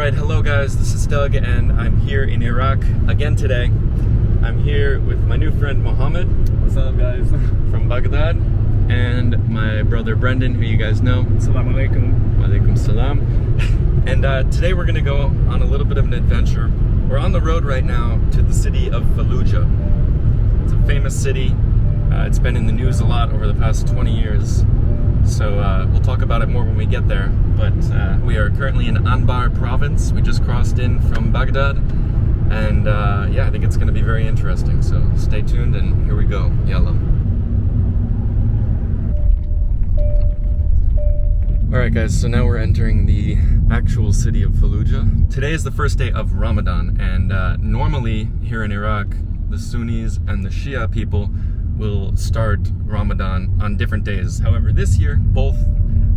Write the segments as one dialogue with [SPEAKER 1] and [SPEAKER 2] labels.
[SPEAKER 1] Alright, hello guys, this is Doug and I'm here in Iraq again today. I'm here with my new friend Mohammed.
[SPEAKER 2] What's up guys?
[SPEAKER 1] From Baghdad. And my brother Brendan, who you guys know.
[SPEAKER 2] Assalamu alaikum.
[SPEAKER 1] Wa alaikum salam. And today we're going to go on a little bit of an adventure. We're on the road right now to the city of Fallujah. It's a famous city. It's been in the news a lot over the past 20 years. So we'll talk about it more when we get there. But we are currently in Anbar province. We just crossed in from Baghdad. And yeah, I think it's going to be very interesting. So stay tuned and here we go. Yalla. Alright guys, so now we're entering the actual city of Fallujah. Today is the first day of Ramadan, and normally here in Iraq, the Sunnis and the Shia people will start Ramadan on different days. However, this year, both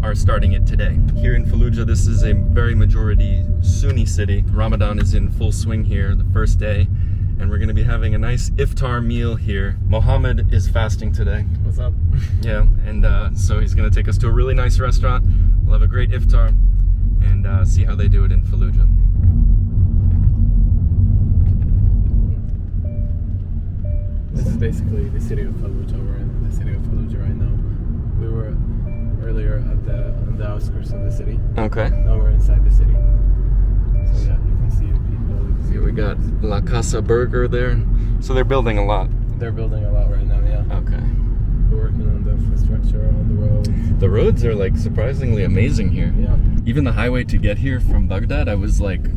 [SPEAKER 1] are starting it today. Here in Fallujah, this is a very majority Sunni city. Ramadan is in full swing here, the first day, and we're going to be having a nice iftar meal here. Mohammed is fasting today.
[SPEAKER 2] What's up?
[SPEAKER 1] Yeah, and so he's going to take us to a really nice restaurant. We'll have a great iftar and see how they do it in Fallujah.
[SPEAKER 2] This is basically the city of Fallujah. We're in the city of Fallujah right now. We were earlier on the outskirts of the city.
[SPEAKER 1] Okay.
[SPEAKER 2] Now we're inside the city. So yeah, you can see the people.
[SPEAKER 1] Here we got La Casa Burger there. So they're building a lot.
[SPEAKER 2] They're building a lot right now, yeah.
[SPEAKER 1] Okay.
[SPEAKER 2] We're working on the infrastructure, on the roads.
[SPEAKER 1] The roads are like surprisingly amazing here.
[SPEAKER 2] Yeah.
[SPEAKER 1] Even the highway to get here from Baghdad, I was like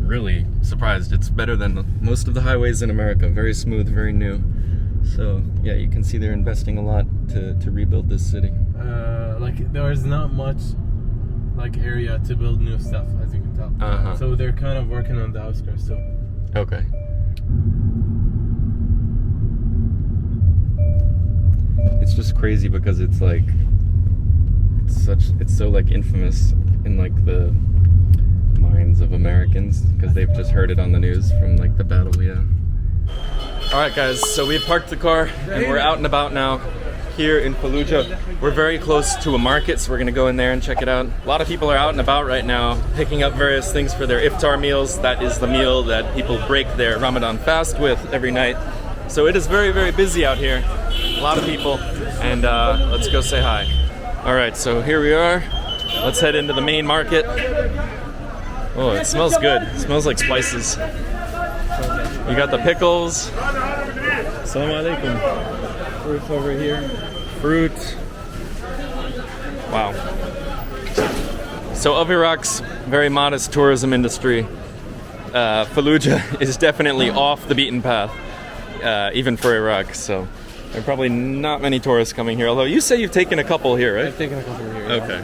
[SPEAKER 1] really surprised. It's better than most of the highways in America. Very smooth, very new. So yeah, you can see they're investing a lot to rebuild this city.
[SPEAKER 2] Like there's not much like area to build new stuff, as you can tell. So they're kind of working on the outskirts too.
[SPEAKER 1] Okay. It's just crazy because it's like it's so like infamous in like the minds of Americans because they've just heard it on the news from like the battle. Yeah. All right, guys. So we parked the car and we're out and about now here in Fallujah. We're very close to a market, so we're gonna go in there and check it out. A lot of people are out and about right now, picking up various things for their iftar meals. That is the meal that people break their Ramadan fast with every night. So it is very, very busy out here. A lot of people, and let's go say hi. All right, so here we are. Let's head into the main market. Oh, it smells good. It smells like spices. You got the pickles.
[SPEAKER 2] Assalamu alaikum. Fruit over here.
[SPEAKER 1] Fruit. Wow. So of Iraq's very modest tourism industry, Fallujah is definitely off the beaten path, even for Iraq. So there are probably not many tourists coming here. Although you say you've taken a couple here, right?
[SPEAKER 2] I've taken a couple here.
[SPEAKER 1] Okay.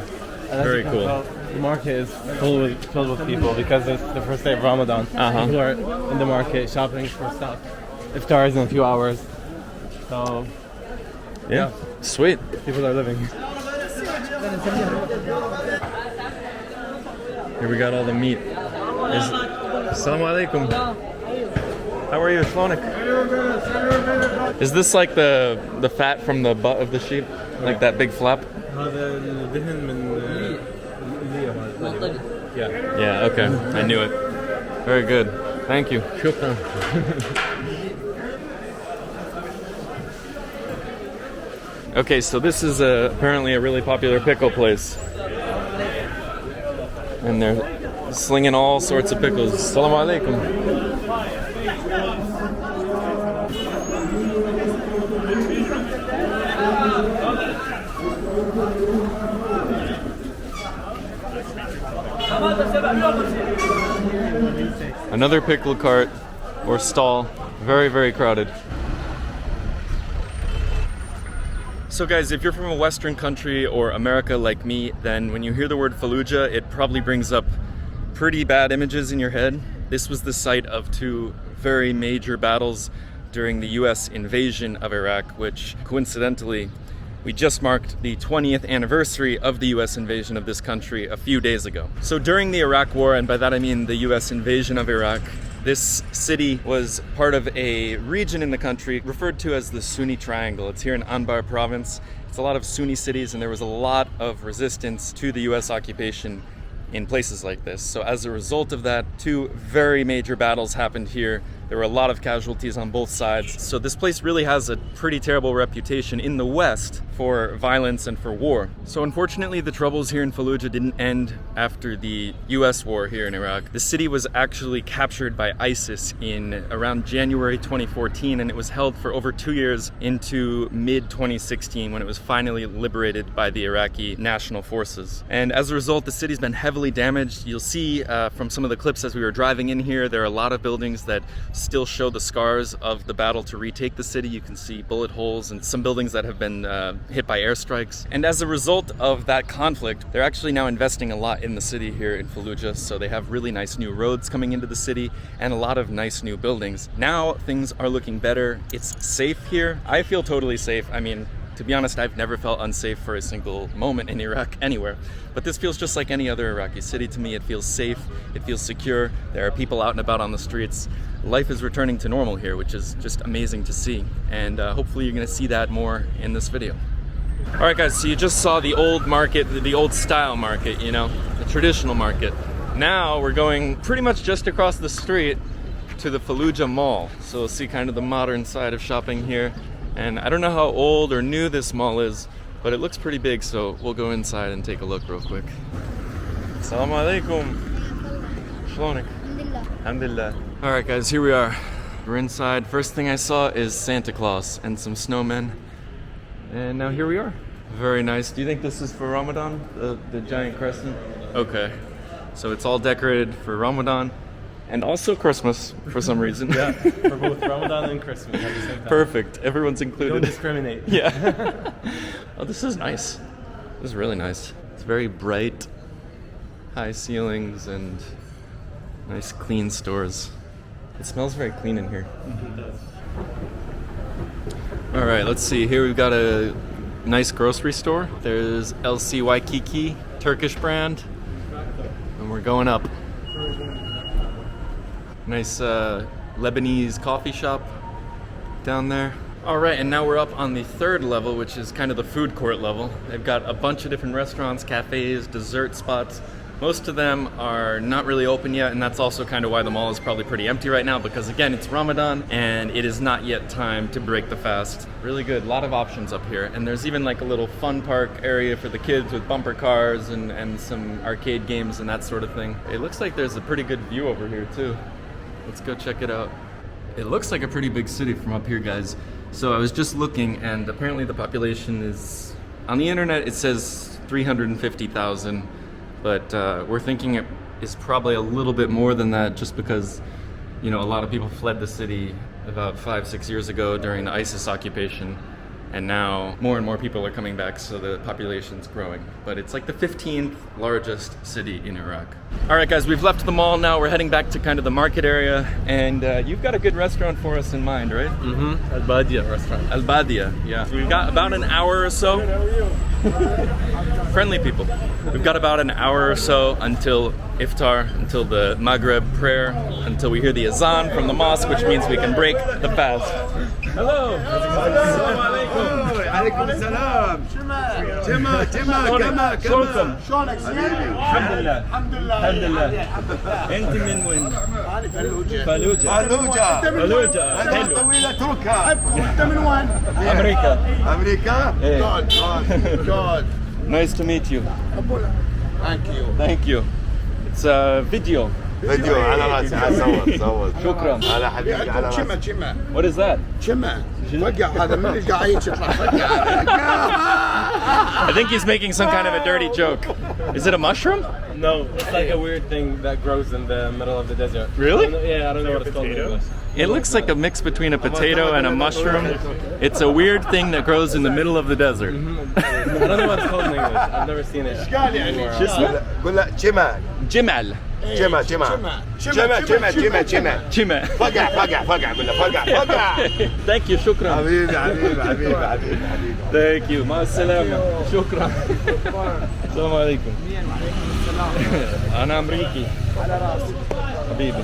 [SPEAKER 2] Yeah.
[SPEAKER 1] Very cool.
[SPEAKER 2] The market is filled with people because it's the first day of Ramadan. People are in the market shopping for stuff. Iftar is in a few hours. So
[SPEAKER 1] yeah. Sweet.
[SPEAKER 2] People are living.
[SPEAKER 1] Here we got all the meat. Assalamu alaikum. How are you, Slonik? Is this like the fat from the butt of the sheep? Like that big flap? Yeah, okay. I knew it. Very good. Thank you. Okay, so this is apparently a really popular pickle place. And they're slinging all sorts of pickles. Assalamu alaikum. Another pickle cart or stall, very, very crowded. So guys, if you're from a Western country or America like me, then when you hear the word Fallujah, it probably brings up pretty bad images in your head. This was the site of two very major battles during the US invasion of Iraq, which coincidentally, we just marked the 20th anniversary of the US invasion of this country a few days ago. So during the Iraq War, and by that I mean the US invasion of Iraq, this city was part of a region in the country referred to as the Sunni Triangle. It's here in Anbar province. It's a lot of Sunni cities, and there was a lot of resistance to the US occupation in places like this. So as a result of that, 2 very major battles happened here. There were a lot of casualties on both sides. So this place really has a pretty terrible reputation in the West for violence and for war. So unfortunately, the troubles here in Fallujah didn't end after the US war here in Iraq. The city was actually captured by ISIS in around January 2014, and it was held for over 2 years into mid-2016 when it was finally liberated by the Iraqi national forces. And as a result, the city's been heavily damaged. You'll see from some of the clips as we were driving in here, there are a lot of buildings that still show the scars of the battle to retake the city. You can see bullet holes and some buildings that have been hit by airstrikes. And as a result of that conflict, they're actually now investing a lot in the city here in Fallujah. So they have really nice new roads coming into the city and a lot of nice new buildings. Now things are looking better. It's safe here. I feel totally safe. I mean, to be honest, I've never felt unsafe for a single moment in Iraq anywhere. But this feels just like any other Iraqi city to me. It feels safe, it feels secure. There are people out and about on the streets. Life is returning to normal here, which is just amazing to see. And hopefully you're gonna see that more in this video. All right guys, so you just saw the old market, the old style market, you know, the traditional market. Now we're going pretty much just across the street to the Fallujah Mall. So we'll see kind of the modern side of shopping here. And I don't know how old or new this mall is, but it looks pretty big, so we'll go inside and take a look real quick. Assalamu alaikum. Shlonik. Alhamdulillah. All right guys, here we are. We're inside. First thing I saw is Santa Claus and some snowmen. And now here we are. Very nice. Do you think this is for Ramadan? The giant crescent? Okay. So it's all decorated for Ramadan. And also Christmas, for some reason.
[SPEAKER 2] Yeah, for both Ramadan and Christmas at the same time.
[SPEAKER 1] Perfect. Everyone's included.
[SPEAKER 2] Don't discriminate.
[SPEAKER 1] Yeah. Oh, this is nice. This is really nice. It's very bright, high ceilings, and nice clean stores. It smells very clean in here.
[SPEAKER 2] It does.
[SPEAKER 1] All right, let's see. Here we've got a nice grocery store. There's LC Waikiki, Turkish brand. And we're going up. Nice Lebanese coffee shop down there. All right, and now we're up on the 3rd level, which is kind of the food court level. They've got a bunch of different restaurants, cafes, dessert spots. Most of them are not really open yet, and that's also kind of why the mall is probably pretty empty right now, because again, it's Ramadan and it is not yet time to break the fast. Really good, a lot of options up here. And there's even like a little fun park area for the kids with bumper cars and some arcade games and that sort of thing. It looks like there's a pretty good view over here too. Let's go check it out. It looks like a pretty big city from up here, guys. So I was just looking, and apparently the population is, on the internet it says 350,000, but we're thinking it is probably a little bit more than that, just because, you know, a lot of people fled the city about 5-6 years ago during the ISIS occupation, and now more and more people are coming back, so the population's growing. But it's like the 15th largest city in Iraq. All right guys, we've left the mall now. We're heading back to kind of the market area, and you've got a good restaurant for us in mind, right?
[SPEAKER 2] Mm-hmm. Albadia restaurant.
[SPEAKER 1] Albadia, yeah. So we've got about an hour or so. Friendly people. We've got about an hour or so until iftar, until the Maghrib prayer, until we hear the azan from the mosque, which means we can break the fast. Hello! Assalamu alaikum.
[SPEAKER 3] عليكم السلام جمع كما
[SPEAKER 1] شلونك زين؟ الحمد لله الحمد لله انت من وين؟ فالوجة حلو
[SPEAKER 3] طويلة تركها انت من وين؟ امريكا
[SPEAKER 1] God. Nice to meet you. Thank you. It's a video.
[SPEAKER 3] فيديو على راسي صور
[SPEAKER 1] شكرا
[SPEAKER 3] على حبيبي على راسي
[SPEAKER 4] شمة
[SPEAKER 1] What is that?
[SPEAKER 4] شمة فقع هذا من القاعين تطلع
[SPEAKER 1] I think he's making some kind of a dirty joke. Is it a mushroom?
[SPEAKER 2] No, it's like a weird thing that grows in the middle of the desert.
[SPEAKER 1] Really?
[SPEAKER 2] I don't know what it's called in English.
[SPEAKER 1] It looks like a mix between a potato and a mushroom. It's a weird thing that grows in the middle of the desert.
[SPEAKER 2] I don't know what it's called in English. I've never seen it.
[SPEAKER 3] قول له جمال
[SPEAKER 1] جمال.
[SPEAKER 3] جمع
[SPEAKER 1] جمال.
[SPEAKER 3] فقع قول له فقع
[SPEAKER 1] Thank you, شكرا.
[SPEAKER 3] حبيبي
[SPEAKER 1] Thank you. مع السلامة. شكرا. السلام عليكم. أنا أمريكي.
[SPEAKER 4] على راسي
[SPEAKER 1] حبيبي.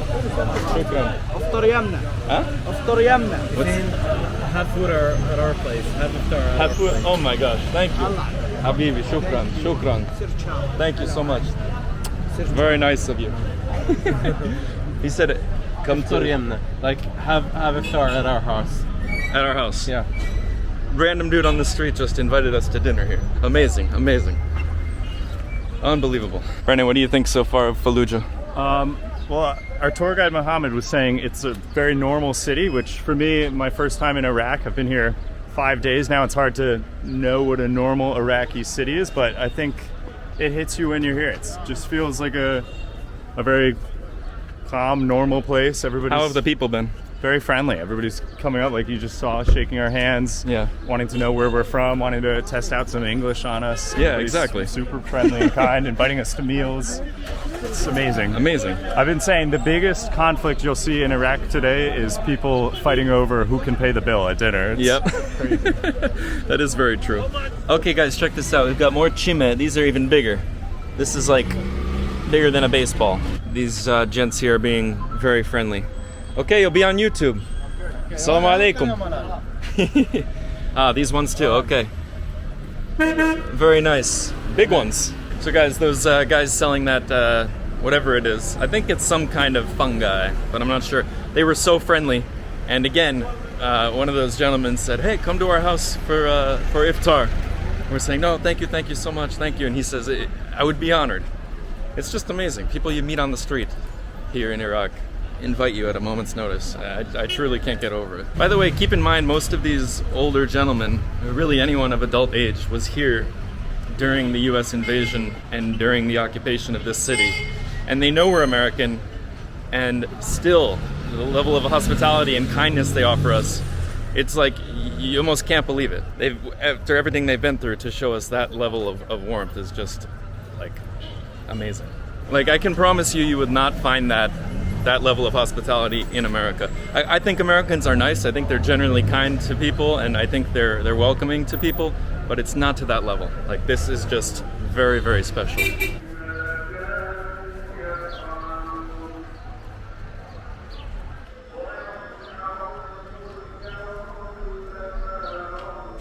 [SPEAKER 1] شكرا.
[SPEAKER 4] افطر يمنا
[SPEAKER 1] ها؟
[SPEAKER 4] افطر يمنا
[SPEAKER 2] Have food at our place. Have iftar.
[SPEAKER 1] Have food. Oh my gosh. Thank you. حبيبي. شكرا. Thank you so much. Very nice of you. He said, "Come to
[SPEAKER 2] Yemna. Like have iftar at our house."
[SPEAKER 1] at our house."
[SPEAKER 2] Yeah.
[SPEAKER 1] Random dude on the street just invited us to dinner here. Amazing, amazing, unbelievable. Brandon, what do you think so far of Fallujah?
[SPEAKER 3] Well, our tour guide Mohammed was saying it's a very normal city, which for me, my first time in Iraq, I've been here 5 days now. It's hard to know what a normal Iraqi city is, but I think it hits you when you're here. It just feels like a very calm, normal place. Everybody's
[SPEAKER 1] How have the people been?
[SPEAKER 3] very friendly. Everybody's coming up, like you just saw, shaking our hands,
[SPEAKER 1] Yeah.
[SPEAKER 3] wanting to know where we're from, wanting to test out some English on us.
[SPEAKER 1] Yeah,
[SPEAKER 3] Everybody's
[SPEAKER 1] exactly.
[SPEAKER 3] Super friendly and kind, inviting us to meals. It's amazing.
[SPEAKER 1] Amazing.
[SPEAKER 3] I've been saying the biggest conflict you'll see in Iraq today is people fighting over who can pay the bill at dinner. It's
[SPEAKER 1] Yep.
[SPEAKER 3] crazy.
[SPEAKER 1] That is very true. Okay, guys, check this out. We've got more chime. These are even bigger. This is like bigger than a baseball. These gents here are being very friendly. Okay, you'll be on YouTube. Assalamu alaikum. Ah, these ones too. Okay. Very nice. Big ones. So guys, those guys selling that whatever it is, I think it's some kind of fungi, but I'm not sure. They were so friendly. And again, one of those gentlemen said, "Hey, come to our house for iftar." We're saying, "No, thank you so much, thank you." And he says, "I would be honored." It's just amazing. People you meet on the street here in Iraq invite you at a moment's notice. I truly can't get over it. By the way, keep in mind, most of these older gentlemen, really anyone of adult age, was here during the US invasion and during the occupation of this city. And they know we're American, and still, the level of hospitality and kindness they offer us, it's like you almost can't believe it. After everything they've been through, to show us that level of warmth is just like amazing. Like, I can promise you, you would not find that level of hospitality in America. I think Americans are nice. I think they're generally kind to people, and I think they're welcoming to people, but it's not to that level. Like, this is just very, very special.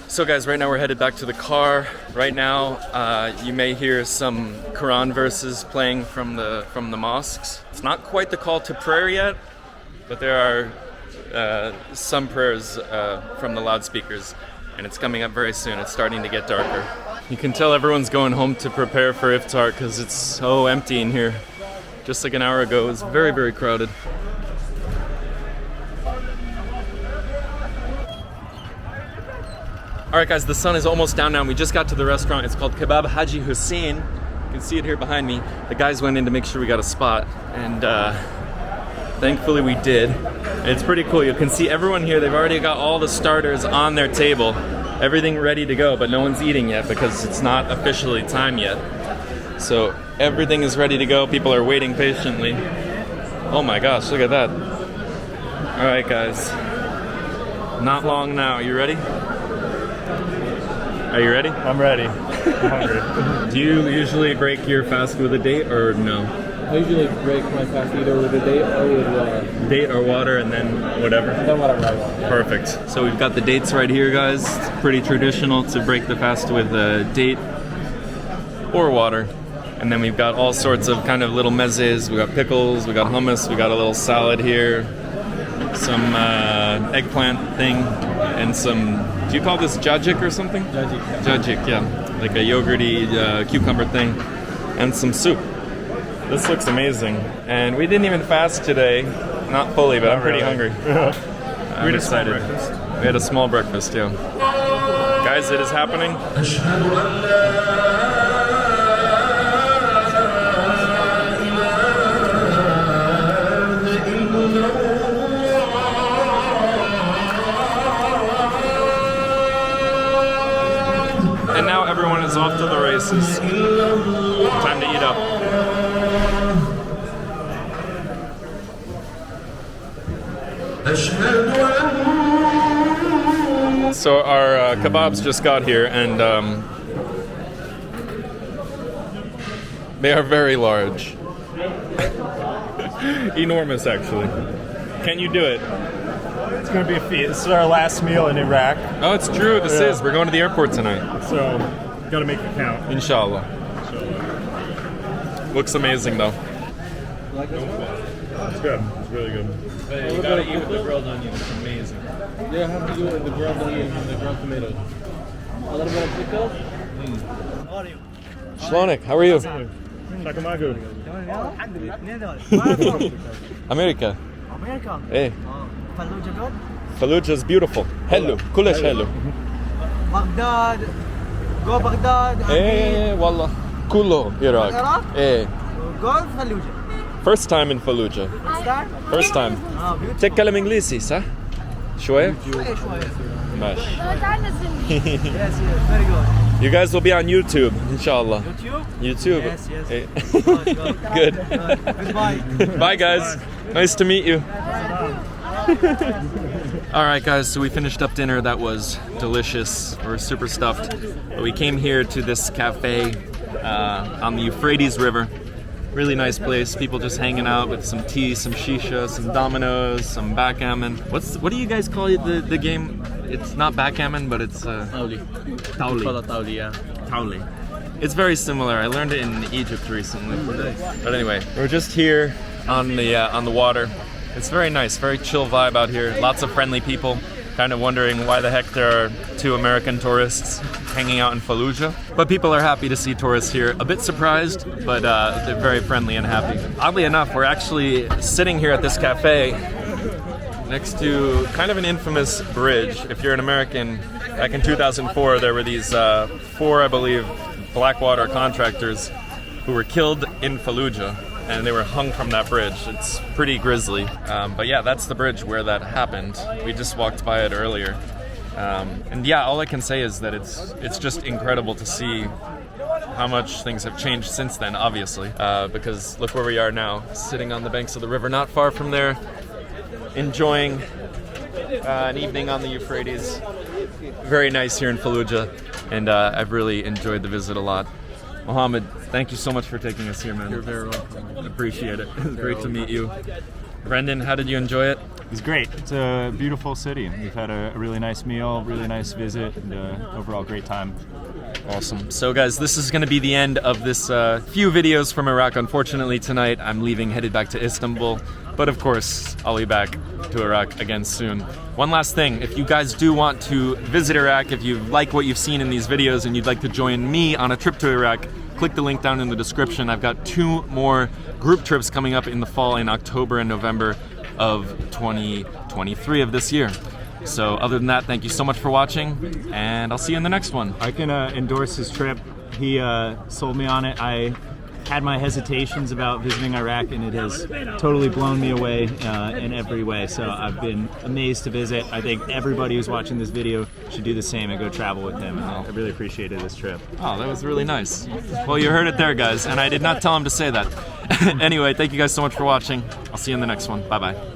[SPEAKER 1] So guys, right now we're headed back to the car. Right now, you may hear some Quran verses playing from the mosques. It's not quite the call to prayer yet, but there are some prayers from the loudspeakers, and it's coming up very soon. It's starting to get darker. You can tell everyone's going home to prepare for iftar because it's so empty in here. Just like an hour ago, it was very, very crowded. Alright guys, the sun is almost down now, and we just got to the restaurant. It's called Kebab Haji Hussein. You can see it here behind me. The guys went in to make sure we got a spot, and thankfully we did. It's pretty cool. You can see everyone here. They've already got all the starters on their table. Everything ready to go, but no one's eating yet because it's not officially time yet. So everything is ready to go. People are waiting patiently. Oh my gosh, look at that. Alright guys. Not long now. You ready? Are you ready?
[SPEAKER 3] I'm ready. I'm hungry.
[SPEAKER 1] Do you usually break your fast with a date or no?
[SPEAKER 2] I usually break my fast either with a date or with water.
[SPEAKER 1] Date or water and then whatever?
[SPEAKER 2] Then whatever I want. Yeah.
[SPEAKER 1] Perfect. So we've got the dates right here, guys. It's pretty traditional to break the fast with a date or water. And then we've got all sorts of kind of little mezes. We got pickles, we got hummus, we got a little salad here, some eggplant thing, and some, do you call this jajik or something?
[SPEAKER 2] Jajik.
[SPEAKER 1] Jajik, yeah. Like a yogurty cucumber thing, and some soup. This looks amazing. And we didn't even fast today. Not fully, but I'm pretty hungry. I'm excited. We had a small breakfast, yeah. Guys, it is happening. And now everyone is off to the races. Time to eat up. So our kebabs just got here, and they are very large. Enormous, actually. Can you do it?
[SPEAKER 3] It's going to be a feat. This is our last meal in Iraq,
[SPEAKER 1] Oh, it's true. This is. We're going to the airport tonight.
[SPEAKER 3] so got to make it count.
[SPEAKER 1] Inshallah. Looks amazing though.
[SPEAKER 3] It's good. It's really good.
[SPEAKER 2] You gotta eat with the grilled onion. It's amazing. Yeah, have to do it with the grilled onions and the grilled tomatoes. A little bit of pickles.
[SPEAKER 1] Shlonik, how are you?
[SPEAKER 3] Shakamagu.
[SPEAKER 1] America.
[SPEAKER 4] America.
[SPEAKER 1] Hey,
[SPEAKER 4] Fallujah good.
[SPEAKER 1] Fallujah's beautiful. Hello, kulesh hello.
[SPEAKER 4] Baghdad. Go Baghdad.
[SPEAKER 1] Hey, wallah. Kulo, Iraq.
[SPEAKER 4] Iraq?
[SPEAKER 1] Hey,
[SPEAKER 4] Go Fallujah.
[SPEAKER 1] first time in Fallujah.
[SPEAKER 4] Start.
[SPEAKER 1] First time.
[SPEAKER 4] Beautiful.
[SPEAKER 1] تتكلم إنجليزي صح؟ شوية؟
[SPEAKER 4] شوية.
[SPEAKER 1] ماشي.
[SPEAKER 4] Yes, very good.
[SPEAKER 1] You guys will be on YouTube, inshallah. YouTube.
[SPEAKER 4] Yes.
[SPEAKER 1] Hey.
[SPEAKER 4] Good.
[SPEAKER 1] Good.
[SPEAKER 4] Goodbye.
[SPEAKER 1] Bye, guys. Nice to meet you. All right, guys, so we finished up dinner. That was delicious. We're super stuffed. But we came here to this cafe on the Euphrates River. Really nice place. People just hanging out with some tea, some shisha, some dominoes, some backgammon. What do you guys call it, the game? It's not backgammon, but it's
[SPEAKER 2] Tauli.
[SPEAKER 1] tauli.
[SPEAKER 2] Call it tauli, yeah.
[SPEAKER 1] Tauli. It's very similar. I learned it in Egypt recently. But anyway, we're just here on the water. It's very nice, very chill vibe out here. Lots of friendly people. Kind of wondering why the heck there are 2 American tourists hanging out in Fallujah. But people are happy to see tourists here. A bit surprised, but they're very friendly and happy. Oddly enough, we're actually sitting here at this cafe next to kind of an infamous bridge. If you're an American, back in 2004, there were these 4, I believe, Blackwater contractors who were killed in Fallujah, and they were hung from that bridge. It's pretty grisly. But yeah, that's the bridge where that happened. We just walked by it earlier. And yeah, all I can say is that it's just incredible to see how much things have changed since then, obviously. Because look where we are now, sitting on the banks of the river, not far from there, enjoying an evening on the Euphrates. Very nice here in Fallujah, and I've really enjoyed the visit a lot. Mohammed, thank you so much for taking us here, man.
[SPEAKER 2] You're very welcome.
[SPEAKER 1] Appreciate it. It was great to meet you. Brendan, how did you enjoy it?
[SPEAKER 3] It was great. It's a beautiful city. We've had a really nice meal, really nice visit, and overall great time.
[SPEAKER 1] Awesome. So guys, this is going to be the end of this few videos from Iraq. Unfortunately, tonight I'm leaving, headed back to Istanbul. But of course, I'll be back to Iraq again soon. One last thing, if you guys do want to visit Iraq, if you like what you've seen in these videos and you'd like to join me on a trip to Iraq, click the link down in the description. I've got 2 more group trips coming up in the fall, in October and November of 2023 of this year. So other than that, thank you so much for watching, and I'll see you in the next one.
[SPEAKER 3] I can endorse his trip. He sold me on it. I had my hesitations about visiting Iraq, and it has totally blown me away in every way. So I've been amazed to visit. I think everybody who's watching this video should do the same and go travel with him. And I really appreciated this trip.
[SPEAKER 1] Oh, that was really nice. Well, you heard it there, guys, and I did not tell him to say that. Anyway, thank you guys so much for watching. I'll see you in the next one. Bye-bye.